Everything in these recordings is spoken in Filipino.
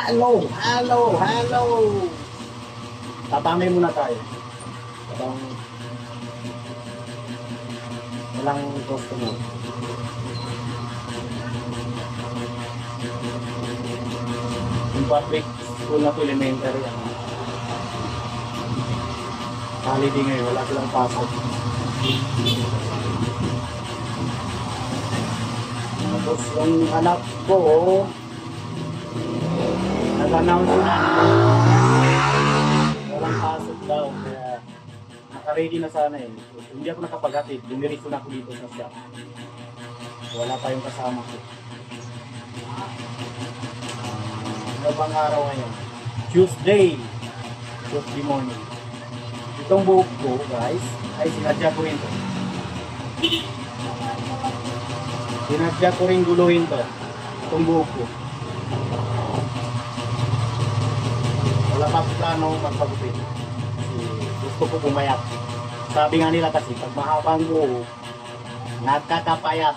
Hello. Tatamay muna tayo. Habang walang customer. Yung public school na to, elementary. Holiday ngayon, wala silang pasok. Tapos yung anak ko, nag-announce na walang pasok daw. Kaya naka-ready na sana eh. Hindi ako nakapag-atid. Dumiritso na ako dito sa shop. Wala pa yung kasama ko. Ano bang araw ngayon? Tuesday morning. Itong buhok ko guys ay sinadya ko rin to. Sinadya ko rin guluhin to. Itong buhok ko. Wala pa plano magpagupit. Gusto ko pumayat. Sabi nga nila kasi pag mahabang buhok, nagkakapayat.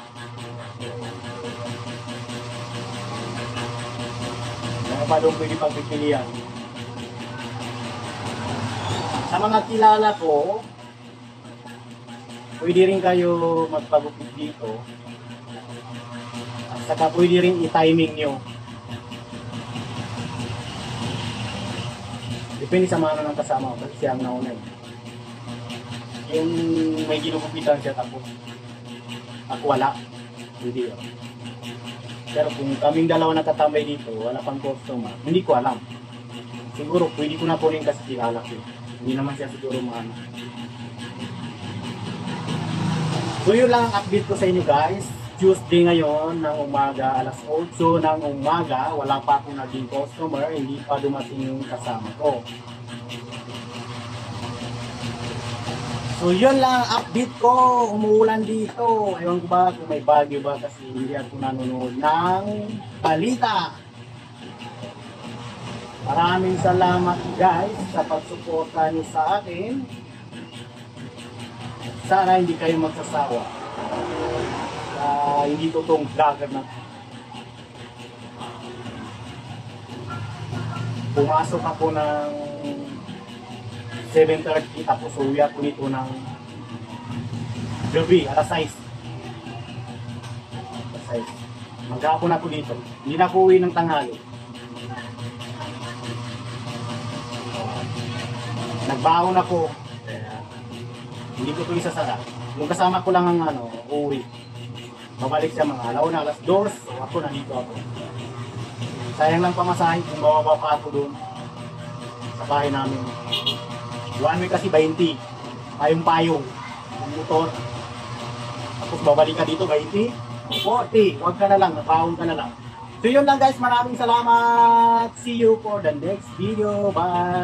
Ano pa doon pwede pagpipilian? Sa mga kilala ko, pwede rin kayo magpagupit dito. At saka pwede rin i-timing nyo. Depende sa mga ng kasama ko kasi siya ang nauna eh. Yung may ginugupitan siya tapos ako wala. Pwede yun. Pero kung kaming dalawa nakatambay dito, wala pang customer, hindi ko alam. Siguro pwede ko na po rin kasi kilala ko. Hindi naman siya siguro maano. So yun lang ang update ko sa inyo guys. Tuesday ngayon ng umaga, alas 8 ng umaga. Wala pa akong naging customer. Hindi pa dumating yung kasama ko. So yun lang ang update ko. Umuulan dito. Ewan ko ba kung may bagyo ba kasi hindi ako nanonood ng balita. Maraming salamat guys sa pagsuporta niyo sa akin. Sana hindi kayo magsasawa. Hindi totoong vlogger na. Pumasok ako ng 7:30 tapos uwi ako dito ng gabi, alas 6. Maghapon ako dito. Hindi na ako uwi ng tanghali. Nagbaon ako. Hindi ko ito isasara. Yung kasama ko lang ang uwi. Babalik siya mga alauna, alas 2. So ako nandito ako. Sayang lang pamasahin kung bababa pa ako doon sa bahay namin. One week kasi 20. Payong-payong. Yung motor. Tapos babalik ka dito 20. 40. Huwag ka na lang. Nabaon ka na lang. So yun lang guys. Maraming salamat. See you for the next video. Bye.